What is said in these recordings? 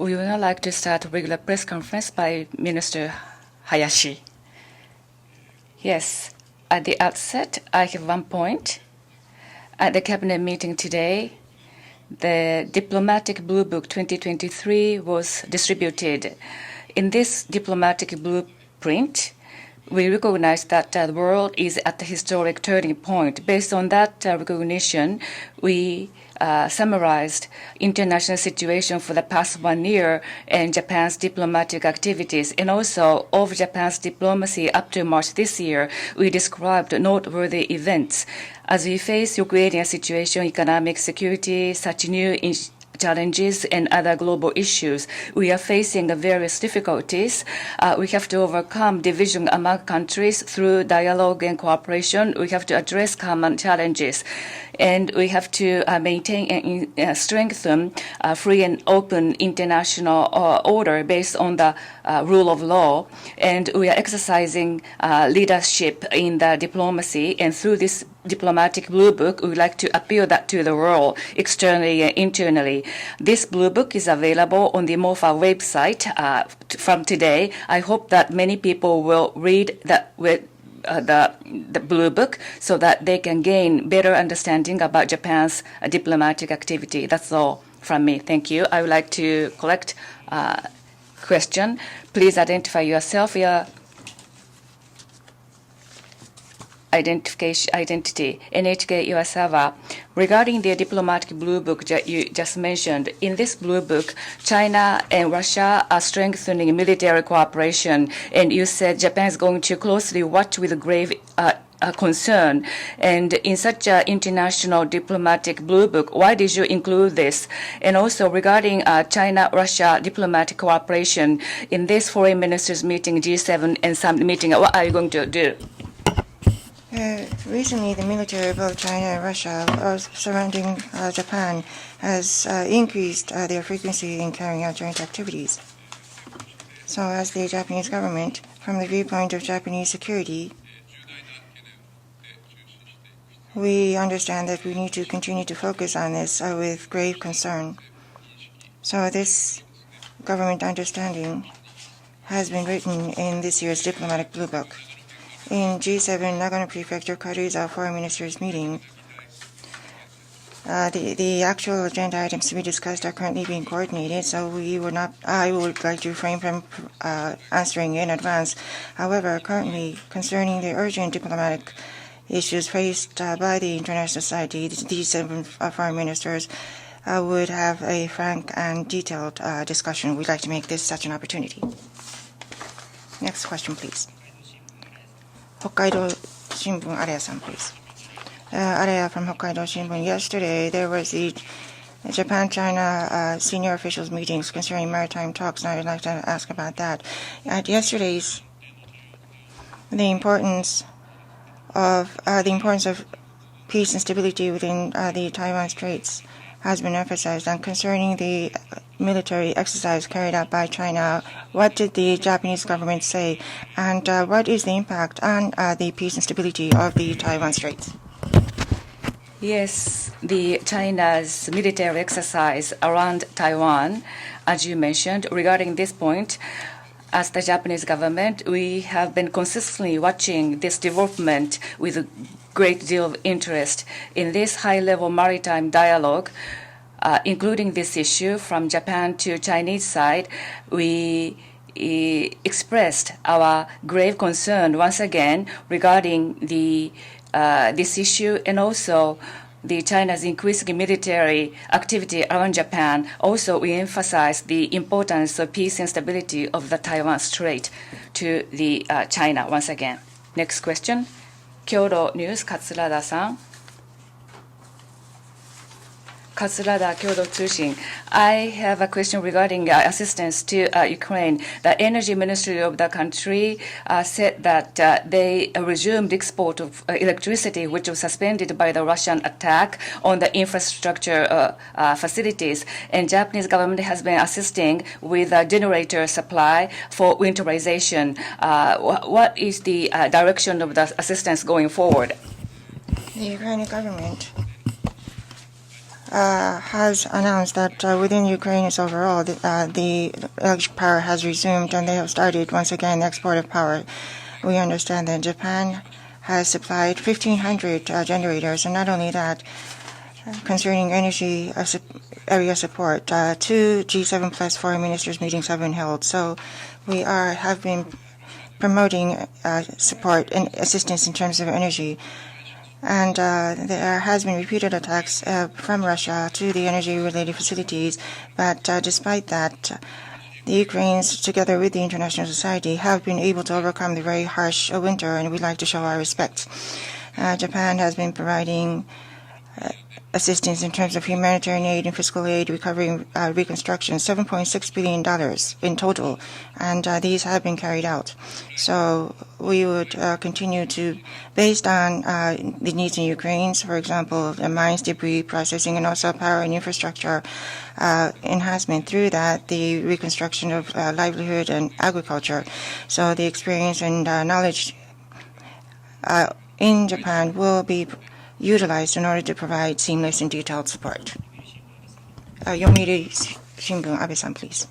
We would now like to start a regular press conference by Minister Hayashi. Yes, at the outset, I have one point. At the cabinet meeting today, the Diplomatic Blue Book 2023 was distributed. In this diplomatic blueprint, we recognize that the world is at a historic turning point. Based on that recognition, we summarized international situation for the past 1 year and Japan's diplomatic activities, and also of Japan's diplomacy up to March this year. We described noteworthy events. As we face Ukrainian situation, economic security, such new challenges and other global issues. We are facing various difficulties. We have to overcome division among countries through dialogue and cooperation. We have to address common challenges. And we have to maintain and strengthen free and open international order based on the rule of law. And we are exercising leadership in the diplomacy. And through this diplomatic blue book, we would like to appeal that to the world, externally and internally. This blue book is available on the MOFA website from today. I hope that many people will read that with the blue book so that they can gain better understanding about Japan's diplomatic activity. That's all from me. Thank you. I would like to collect question. Please identify yourself, your identity. NHK Iwasawa. Regarding the diplomatic blue book that you just mentioned, in this blue book, China and Russia are strengthening military cooperation, and you said Japan is going to closely watch with grave concern. And in such an international diplomatic blue book, why did you include this? And also regarding China-Russia diplomatic cooperation, in this foreign ministers meeting, G7 and summit meeting, what are you going to do? Recently, the military of both China and Russia surrounding Japan has increased their frequency in carrying out joint activities. So as the Japanese government, from the viewpoint of Japanese security, we understand that we need to continue to focus on this with grave concern. So this government understanding has been written in this year's diplomatic blue book. In G7 Nagano Prefecture Karuiza Foreign Ministers meeting, the actual agenda items to be discussed are currently being coordinated, so I would like to refrain from answering in advance. However, currently, concerning the urgent diplomatic issues faced by the international society, these 7 foreign ministers would have a frank and detailed discussion. We'd like to make this such an opportunity. Next question, please. Hokkaido Shimbun, Araya-san, please. Araya from Hokkaido Shimbun. Yesterday, there was the Japan-China senior officials meetings concerning maritime talks, and I would like to ask about that. At yesterday's, the importance of peace and stability within the Taiwan Straits has been emphasized. And concerning the military exercise carried out by China, what did the Japanese government say, and what is the impact on the peace and stability of the Taiwan Straits? Yes, the China's military exercise around Taiwan, as you mentioned, regarding this point, as the Japanese government, we have been consistently watching this development with a great deal of interest. In this high-level maritime dialogue, including this issue from Japan to Chinese side, we expressed our grave concern once again regarding this issue, and also the China's increasing military activity around Japan. Also, we emphasize the importance of peace and stability of the Taiwan Strait to the China once again. Next question. Kyodo News, Katsurada-san. Katsurada, Kyodo Tsushin. I have a question regarding assistance to Ukraine. The energy ministry of the country said that they resumed export of electricity, which was suspended by the Russian attack on the infrastructure facilities. And Japanese government has been assisting with generator supply for winterization. What is the direction of the assistance going forward? The Ukrainian government has announced that within Ukraine is overall, the electric power has resumed and they have started once again the export of power. We understand that Japan has supplied 1,500 generators, and not only that, concerning energy area support, 2 G7 plus 4 ministers meetings have been held. So we have been promoting support and assistance in terms of energy. And there has been repeated attacks from Russia to the energy-related facilities. But despite that, the Ukrainians, together with the international society, have been able to overcome the very harsh winter, and we'd like to show our respect. Japan has been providing assistance in terms of humanitarian aid and fiscal aid, recovery and reconstruction, $7.6 billion in total, and these have been carried out. So we would continue to, based on the needs in Ukraine, for example, the mines, debris processing, and also power and infrastructure enhancement, through that, the reconstruction of livelihood and agriculture. So the experience and knowledge in Japan will be utilized in order to provide seamless and detailed support. Yomiuri Shimbun, Abe-san, please.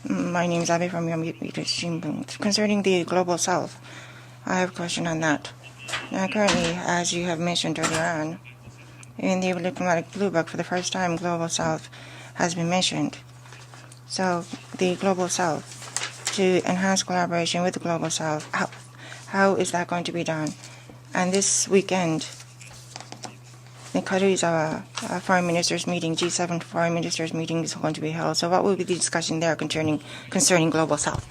My name is Abe from Yomiuri Shimbun. Concerning the Global South, I have a question on that. Now, currently, as you have mentioned earlier on, in the diplomatic blue book, for the first time, Global South has been mentioned. So, the Global South, to enhance collaboration with the Global South, how is that going to be done? And this weekend, the Karuizawa Foreign Ministers meeting, G7 Foreign Ministers meeting is going to be held. So what will be the discussion there concerning Global South?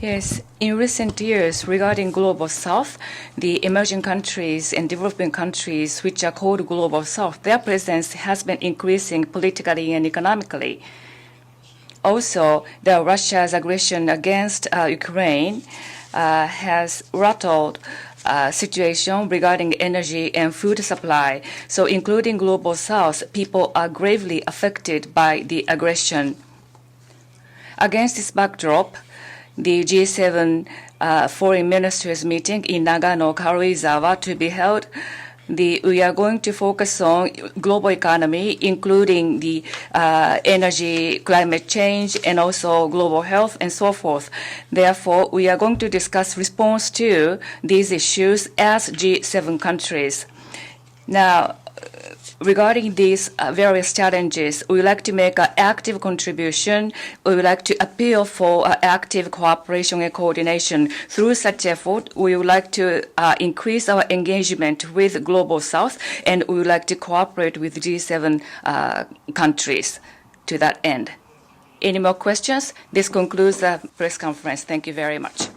Yes, in recent years, regarding Global South, the emerging countries and developing countries, which are called Global South, their presence has been increasing politically and economically. Also, Russia's aggression against Ukraine has rattled situation regarding energy and food supply. So including Global South, people are gravely affected by the aggression. Against this backdrop, the G7 Foreign Ministers meeting in Nagano, Karuizawa, to be held, we are going to focus on global economy, including the energy, climate change, and also global health, and so forth. Therefore, we are going to discuss response to these issues as G7 countries. Now, regarding these various challenges, we would like to make an active contribution. We would like to appeal for active cooperation and coordination. Through such effort, we would like to increase our engagement with Global South, and we would like to cooperate with G7 countries to that end. Any more questions? This concludes the press conference. Thank you very much.